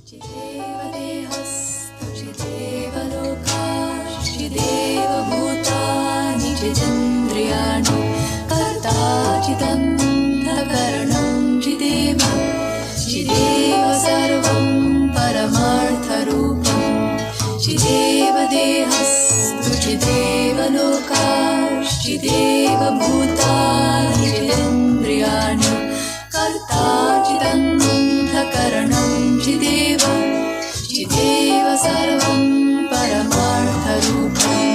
Chideva dehastu chideva lokash chideva bhutani chidendriyani karta chidantakaranam chideva chideva sarvam paramartharupam chideva dehastu chideva lokash chideva bhutani chidendriyani karta chidantakaranam chideva chideva sarvam paramartharupam.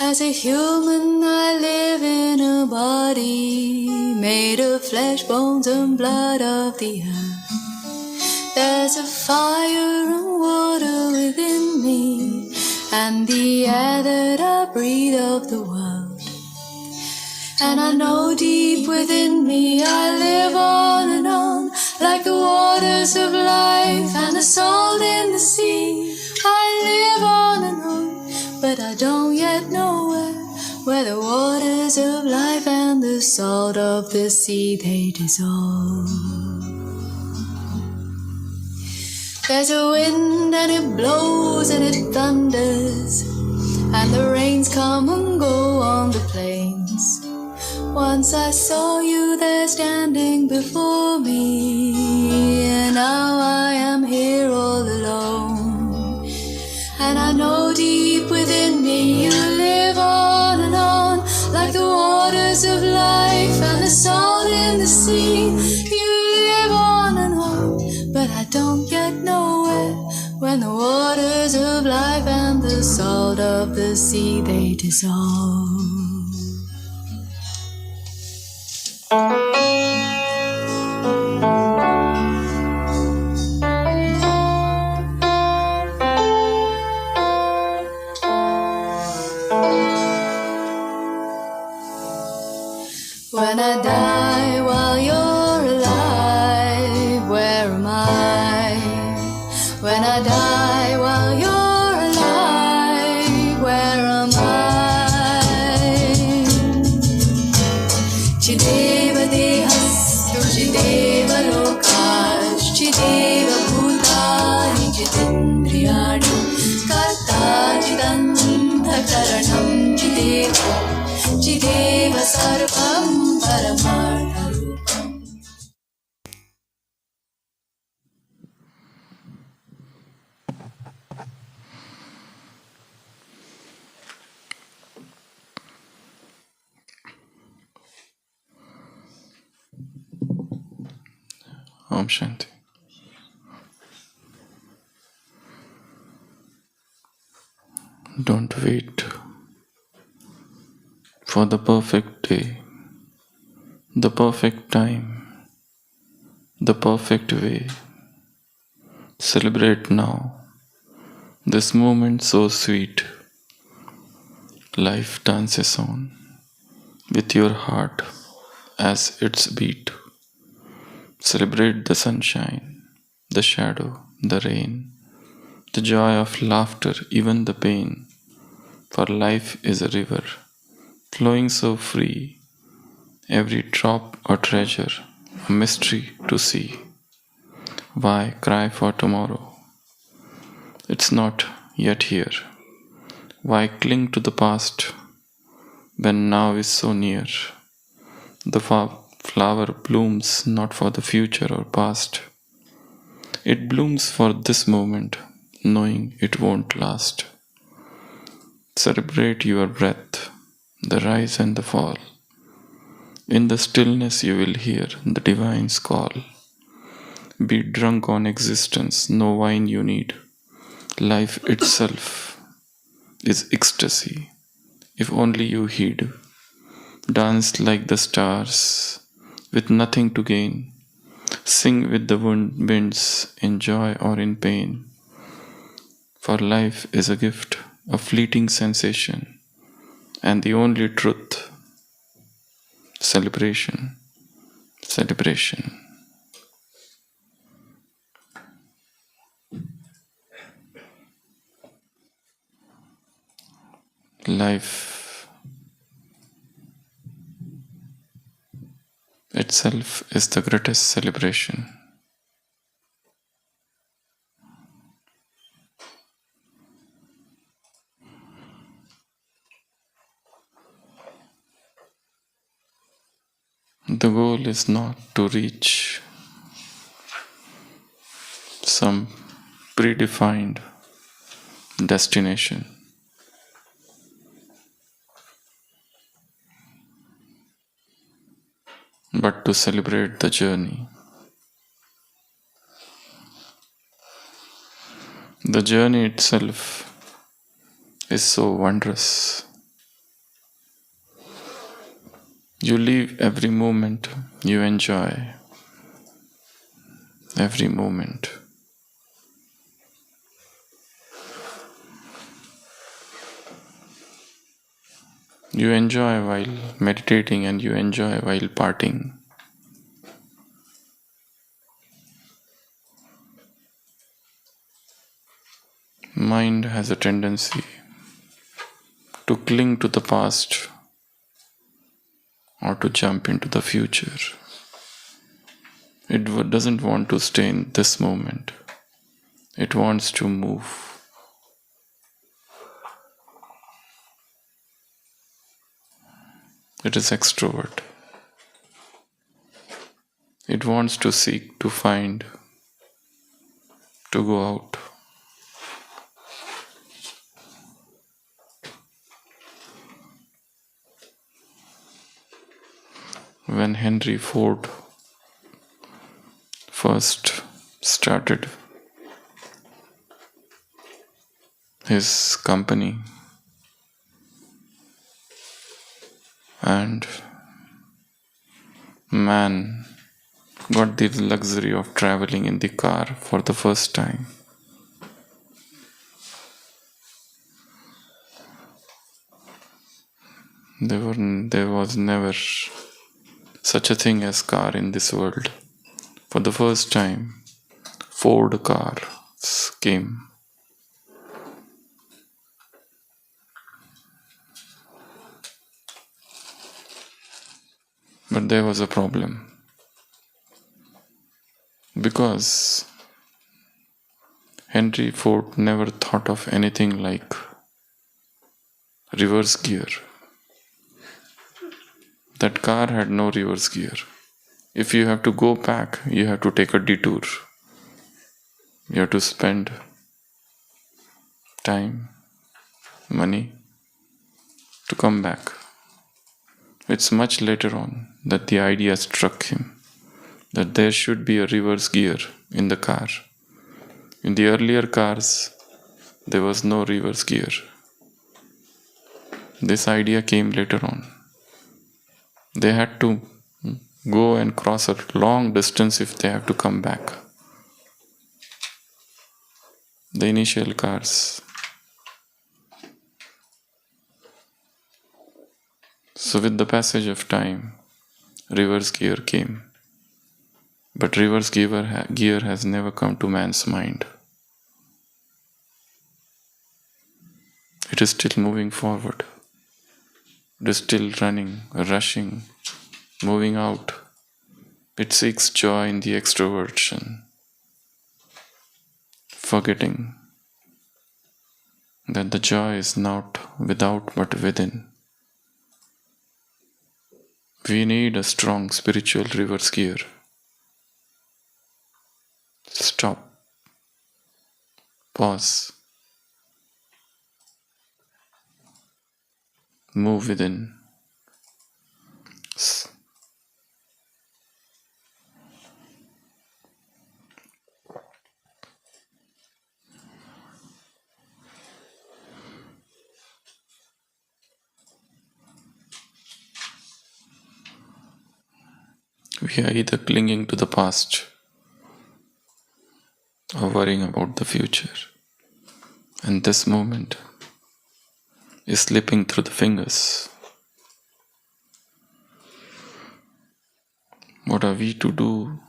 As a human I live in a body made of flesh, bones and blood of the earth. There's a fire and water within me and the air that I breathe of the world. And I know deep within me I live on and on, like the waters of life and the salt in the sea. I live on and on, but I don't yet know where the waters of life and the salt of the sea they dissolve. There's a wind and it blows and it thunders, and the rains come and go on the plains. Once I saw you there standing before me, and now I am here all alone. And I know deep within me you live on and on, like the waters of life and the salt in the sea. You live on and on, but I don't yet know when the waters of life and the salt of the sea they dissolve. When I die while you're alive, where am I? When I die while you're alive, where am I? Chideva dehastu chideva lokash chideva bhutani chidendriyani karta chidantakaranam chideva chideva sarvam paramartharupam. Om Shanti. Don't wait for the perfect day, the perfect time, the perfect way. Celebrate now, this moment so sweet. Life dances on with your heart as its beat. Celebrate the sunshine, the shadow, the rain, the joy of laughter, even the pain. For life is a river, flowing so free, every drop a treasure, a mystery to see. Why cry for tomorrow? It's not yet here. Why cling to the past when now is so near? The flower blooms not for the future or past. It blooms for this moment, knowing it won't last. Celebrate your breath, the rise and the fall. In the stillness, you will hear the divine's call. Be drunk on existence, no wine you need. Life itself is ecstasy, if only you heed. Dance like the stars, with nothing to gain. Sing with the winds, in joy or in pain. For life is a gift, a fleeting sensation, and the only truth. Celebration, celebration. Life itself is the greatest celebration. The goal is not to reach some predefined destination, but to celebrate the journey. The journey itself is so wondrous. You live every moment, you enjoy every moment. You enjoy while meditating and you enjoy while partying. Mind has a tendency to cling to the past or to jump into the future. It doesn't want to stay in this moment. It wants to move. It is extrovert. It wants to seek, to find, to go out. When Henry Ford first started his company, and man got the luxury of traveling in the car for the first time. There was never such a thing as car in this world. For the first time, Ford cars came. But there was a problem. Because Henry Ford never thought of anything like reverse gear. That car had no reverse gear. If you have to go back, you have to take a detour. You have to spend time, money to come back. It's much later on that the idea struck him that there should be a reverse gear in the car. In the earlier cars, there was no reverse gear. This idea came later on. They had to go and cross a long distance if they have to come back. The initial cars. So with the passage of time, reverse gear came. But reverse gear has never come to man's mind. It is still moving forward. It is still running, rushing, moving out. It seeks joy in the extroversion, forgetting that the joy is not without but within. We need a strong spiritual reverse gear. Stop. Pause. Move within. We are either clinging to the past or worrying about the future. And this moment is slipping through the fingers. What are we to do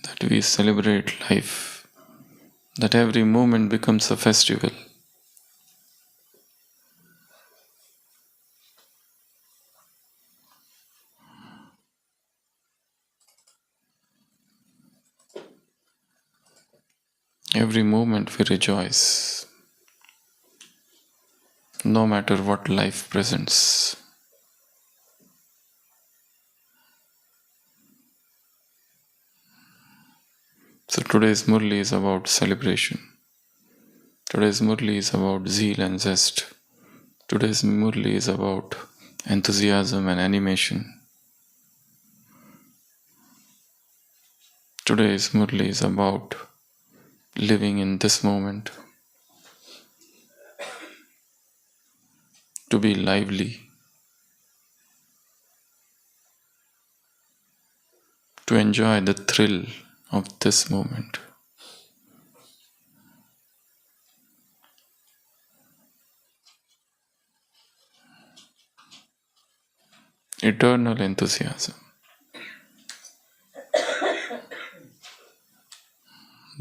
that we celebrate life, that every moment becomes a festival? Every moment we rejoice, no matter what life presents. So today's Murli is about celebration. Today's Murli is about zeal and zest. Today's Murli is about enthusiasm and animation. Today's Murli is about living in this moment, to be lively, to enjoy the thrill of this moment. Eternal enthusiasm.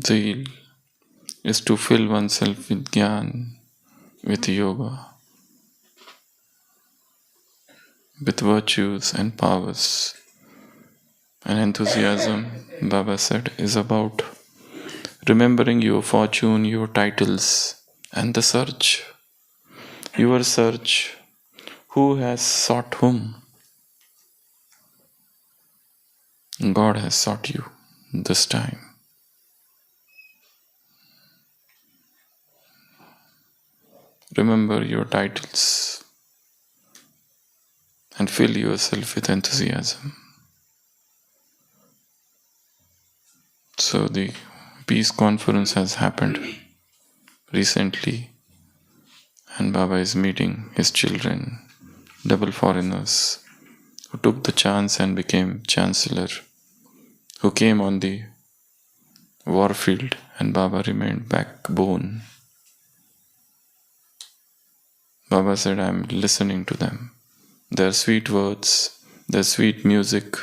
Zeal is to fill oneself with Gyan, with yoga, with virtues and powers. And enthusiasm, Baba said, is about remembering your fortune, your titles, and the search. Your search. Who has sought whom? God has sought you this time. Remember your titles and fill yourself with enthusiasm. So the peace conference has happened recently, and Baba is meeting his children, double foreigners, who took the chance and became chancellor, who came on the warfield, and Baba remained backbone. Baba said, I am listening to them. Their sweet words, their sweet music,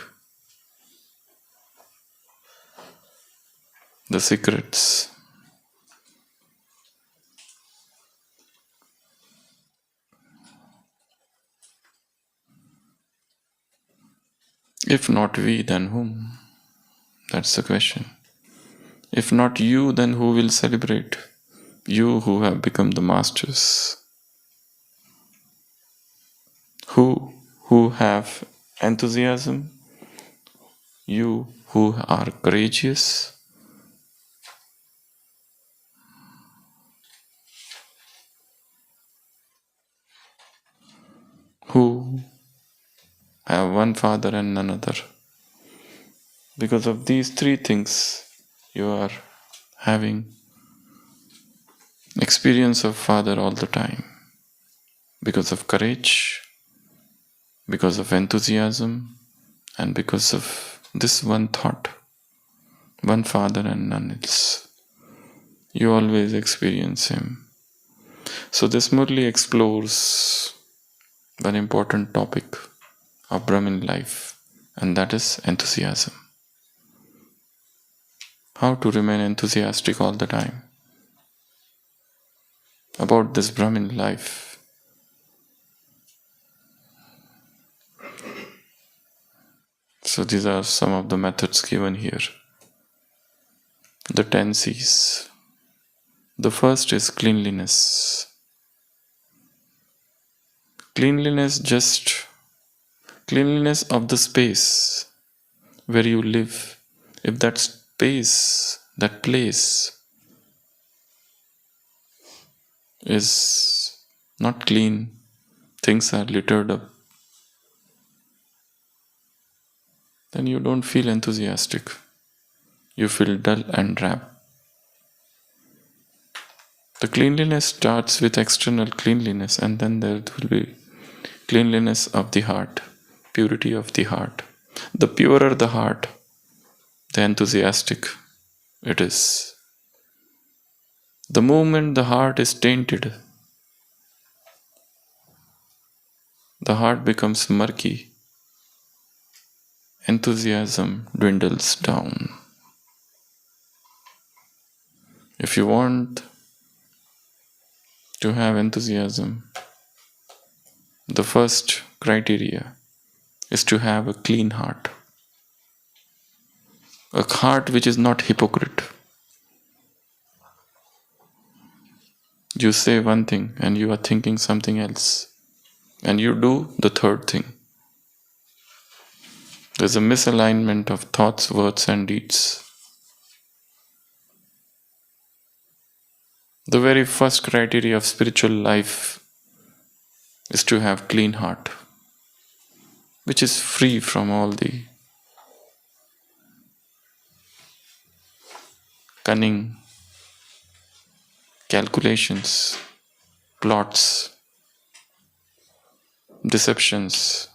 the secrets. If not we, then whom? That's the question. If not you, then who will celebrate? You who have become the masters. Who have enthusiasm? You who are courageous? Who have one father and none other? Because of these three things, you are having experience of Father all the time. Because of courage, because of enthusiasm, and because of this one thought, one Father and none else. You always experience Him. So this Murli explores one important topic of Brahmin life, and that is enthusiasm. How to remain enthusiastic all the time about this Brahmin life. So these are some of the methods given here. The 10 C's. The first is cleanliness. Cleanliness just Cleanliness of the space where you live. If that space, that place is not clean, things are littered up, then you don't feel enthusiastic. You feel dull and drab. The cleanliness starts with external cleanliness, and then there will be cleanliness of the heart, purity of the heart. The purer the heart, the enthusiastic it is. The moment the heart is tainted, the heart becomes murky, enthusiasm dwindles down. If you want to have enthusiasm, the first criteria is to have a clean heart. A heart which is not hypocrite. You say one thing and you are thinking something else, and you do the third thing. There's a misalignment of thoughts, words, and deeds. The very first criteria of spiritual life is to have clean heart, which is free from all the cunning, calculations, plots, deceptions.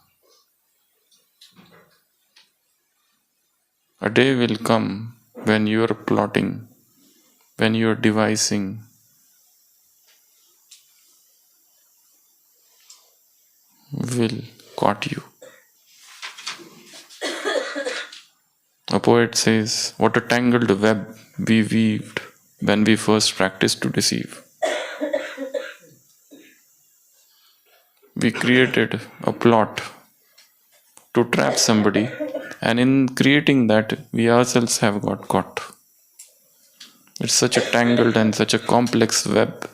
A day will come when you are plotting, when you are devising, will caught you. A poet says, "What a tangled web we weaved when we first practiced to deceive." We created a plot to trap somebody, and in creating that, we ourselves have got caught. It's such a tangled and such a complex web.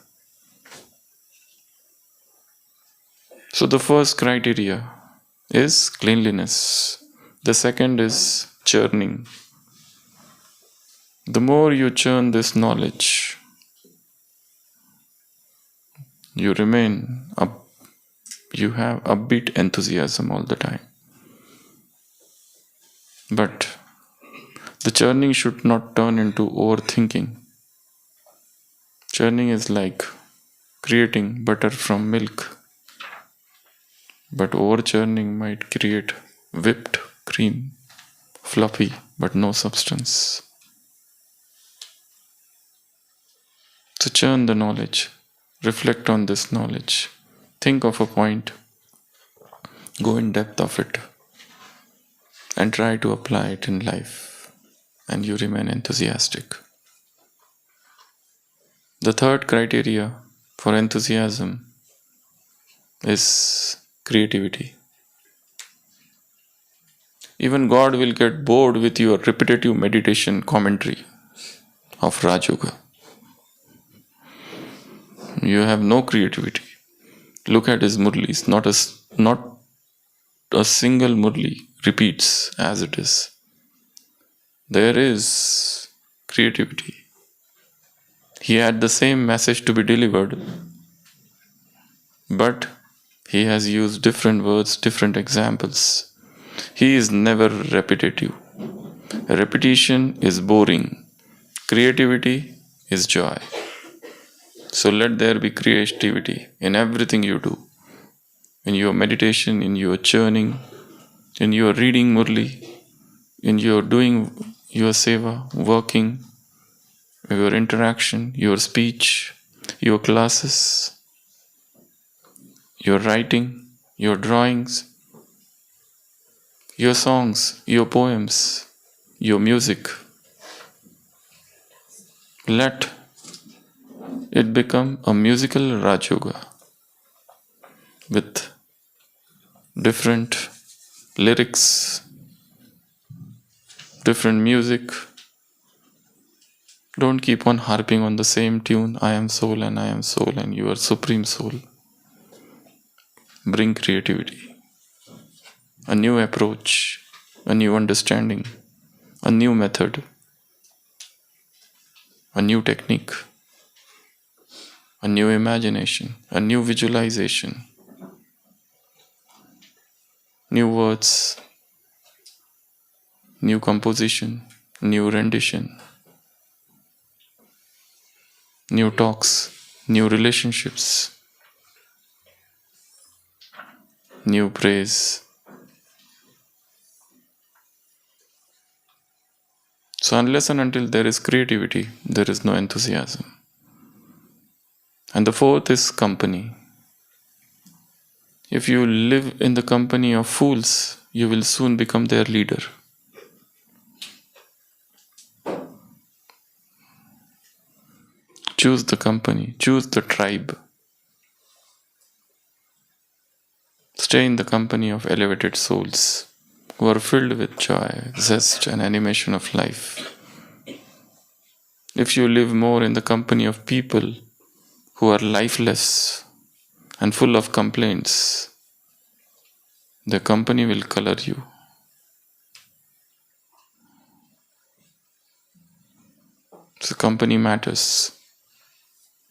So the first criteria is cleanliness. The second is churning. The more you churn this knowledge, you remain up, you have upbeat enthusiasm all the time. But the churning should not turn into overthinking. Churning is like creating butter from milk. But over churning might create whipped cream, fluffy but no substance. So churn the knowledge, reflect on this knowledge, think of a point, go in depth of it, and try to apply it in life, and you remain enthusiastic. The third criteria for enthusiasm is creativity. Even God will get bored with your repetitive meditation commentary of Raj Yoga. You have no creativity. Look at his Murlis. Not a single Murli repeats as it is. There is creativity. He had the same message to be delivered, but he has used different words, different examples. He is never repetitive. Repetition is boring. Creativity is joy. So let there be creativity in everything you do. In your meditation, in your churning, in your reading Murli, in your doing your seva, working, your interaction, your speech, your classes, your writing, your drawings, your songs, your poems, your music. Let it become a musical Raj Yoga with different lyrics, different music. Don't keep on harping on the same tune, I am soul and I am soul and you are supreme soul. Bring creativity. a new approach, a new understanding, a new method, a new technique, a new imagination, a new visualization, new words, new composition, new rendition, new talks, new relationships, new praise. So, unless and until there is creativity, there is no enthusiasm. And the fourth is company. If you live in the company of fools, you will soon become their leader. Choose the company, choose the tribe. Stay in the company of elevated souls who are filled with joy, zest, and animation of life. If you live more in the company of people who are lifeless and full of complaints, the company will color you. So, company matters.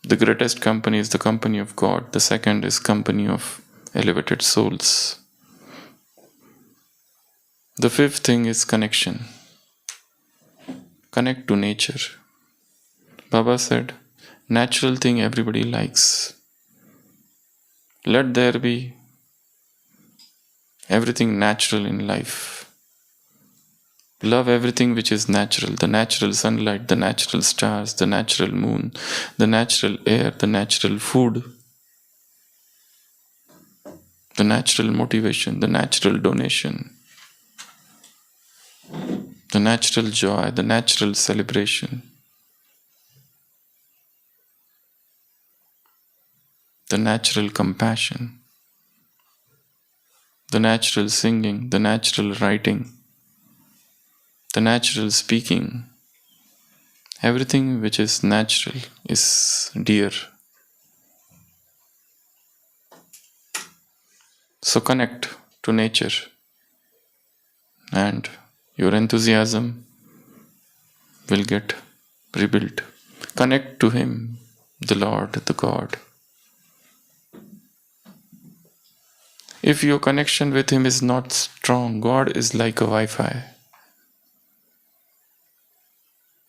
The greatest company is the company of God. The second is company of elevated souls. The fifth thing is connection. Connect to nature. Baba said, natural thing everybody likes. Let there be everything natural in life. Love everything which is natural, the natural sunlight, the natural stars, the natural moon, the natural air, the natural food, the natural motivation, the natural donation, the natural joy, the natural celebration, the natural compassion, the natural singing, the natural writing, the natural speaking. Everything which is natural is dear. So connect to nature and your enthusiasm will get rebuilt. Connect to Him, the Lord, the God. If your connection with Him is not strong, God is like a Wi-Fi.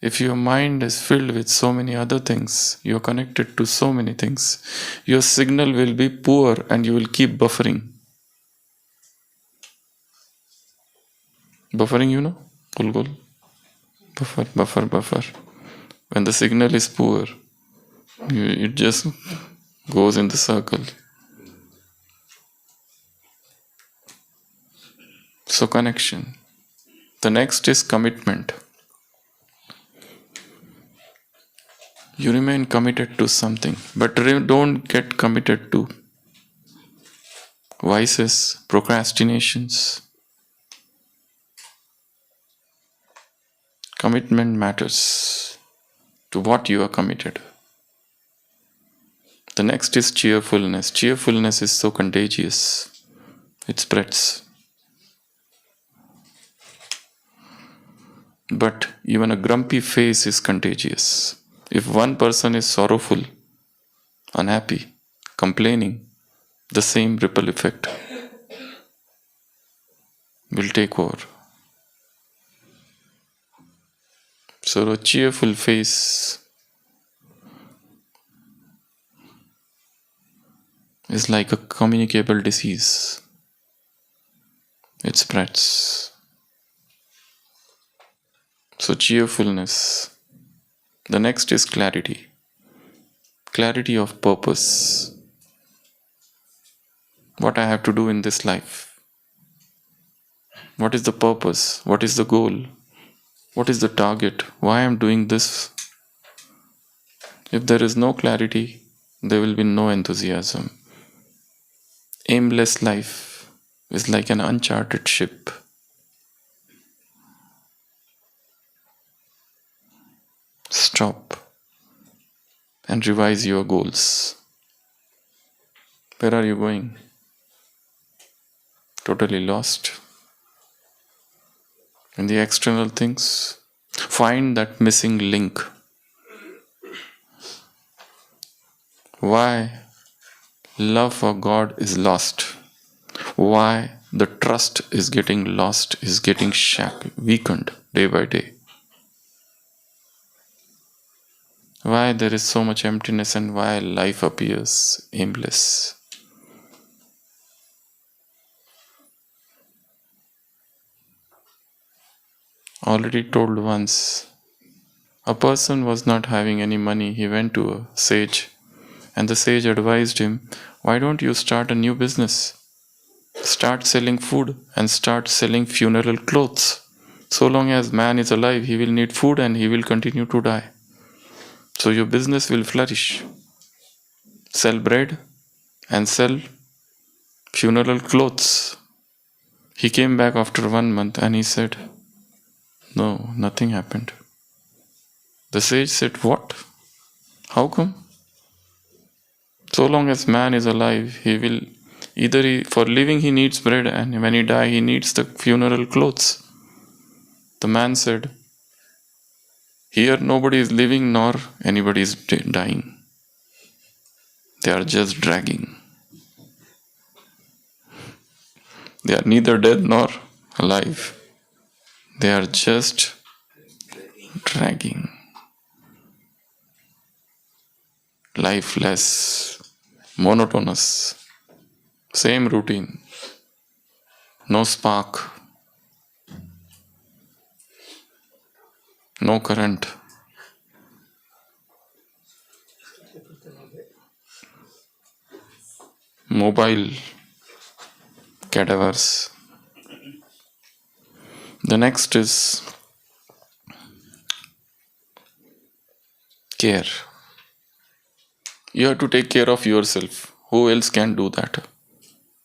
If your mind is filled with so many other things, you are connected to so many things, your signal will be poor and you will keep buffering. Buffering, you know? Gul. Buffer. When the signal is poor, it just goes in the circle. So, connection. The next is commitment. You remain committed to something, but don't get committed to vices, procrastinations. Commitment matters to what you are committed. The next is cheerfulness. Cheerfulness is so contagious. It spreads. But even a grumpy face is contagious. If one person is sorrowful, unhappy, complaining, the same ripple effect will take over. So a cheerful face is like a communicable disease. It spreads. So cheerfulness. The next is clarity. Clarity of purpose. What I have to do in this life. What is the purpose? What is the goal? What is the target? Why I am doing this? If there is no clarity, there will be no enthusiasm. Aimless life is like an uncharted ship. Stop and revise your goals. Where are you going? totally lost in the external things. Find that missing link. Why love for God is lost? Why the trust is getting lost, is getting weakened day by day? Why there is so much emptiness and why life appears aimless? Already told once, a person was not having any money. He went to a sage, and the sage advised him, why don't you start a new business? Start selling food and start selling funeral clothes. So long as man is alive, he will need food and he will continue to die. So your business will flourish. Sell bread and sell funeral clothes. He came back after 1 month and he said, no, nothing happened. The sage said, what? How come? So long as man is alive, he will for living he needs bread, and when he dies he needs the funeral clothes. The man said, here nobody is living nor anybody is dying. They are just dragging. They are neither dead nor alive. They are just dragging. Lifeless, monotonous, same routine, no spark, no current. Mobile cadavers. The next is care. You have to take care of yourself. Who else can do that?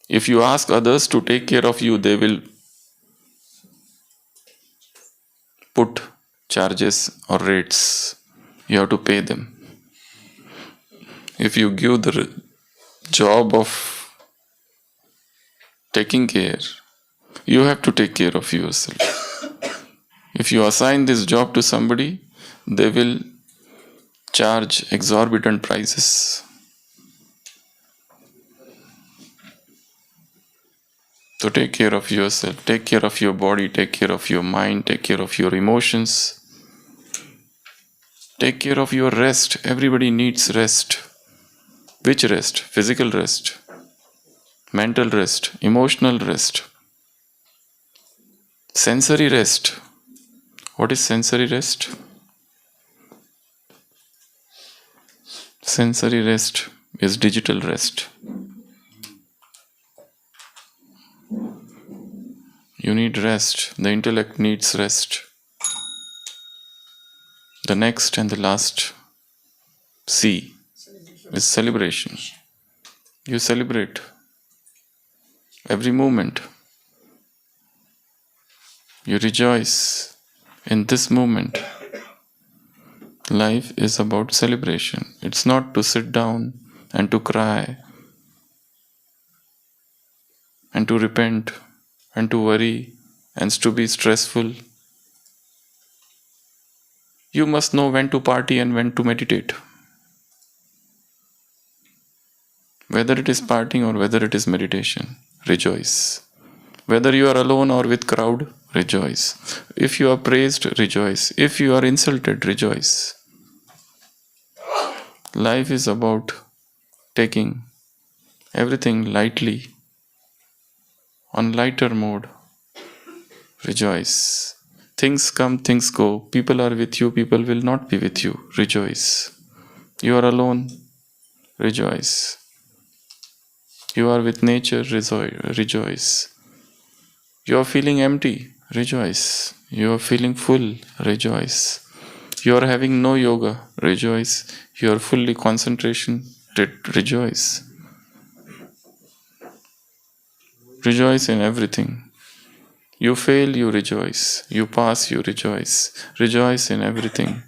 If you ask others to take care of you, they will put charges or rates. You have to pay them. If you give the job of taking care, you have to take care of yourself. If you assign this job to somebody, they will charge exorbitant prices. So take care of yourself, take care of your body, take care of your mind, take care of your emotions. Take care of your rest. Everybody needs rest. Which rest? Physical rest, mental rest, emotional rest, sensory rest. What is sensory rest? Sensory rest is digital rest. You need rest. The intellect needs rest. The next and the last C is celebration. You celebrate every moment. You rejoice in this moment. Life is about celebration. It's not to sit down and to cry and to repent and to worry and to be stressful. You must know when to party and when to meditate. Whether it is partying or whether it is meditation, rejoice. Whether you are alone or with crowd, rejoice. If you are praised, rejoice. If you are insulted, rejoice. Life is about taking everything lightly, on lighter mode. Rejoice. Things come, things go. People are with you, people will not be with you. Rejoice. You are alone. Rejoice. You are with nature. Rejoice. You are feeling empty. Rejoice. You are feeling full. Rejoice. You are having no yoga. Rejoice. You are fully concentration. Rejoice. Rejoice in everything. You fail, you rejoice. You pass, you rejoice. Rejoice in everything.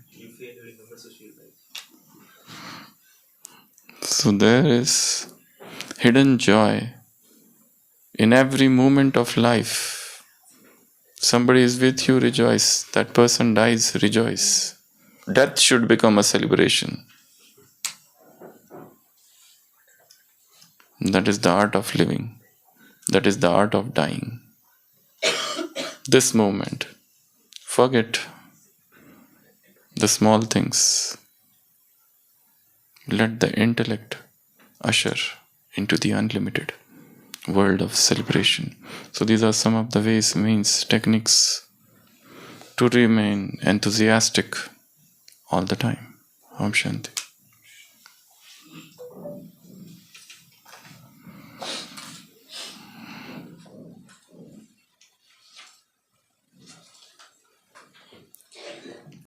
So there is hidden joy In every moment of life, somebody is with you, rejoice. That person dies, rejoice. Death should become a celebration. That is the art of living. That is the art of dying. This moment, forget the small things. Let the intellect usher into the unlimited world of celebration. So these are some of the ways, means, techniques to remain enthusiastic all the time. Om Shanti.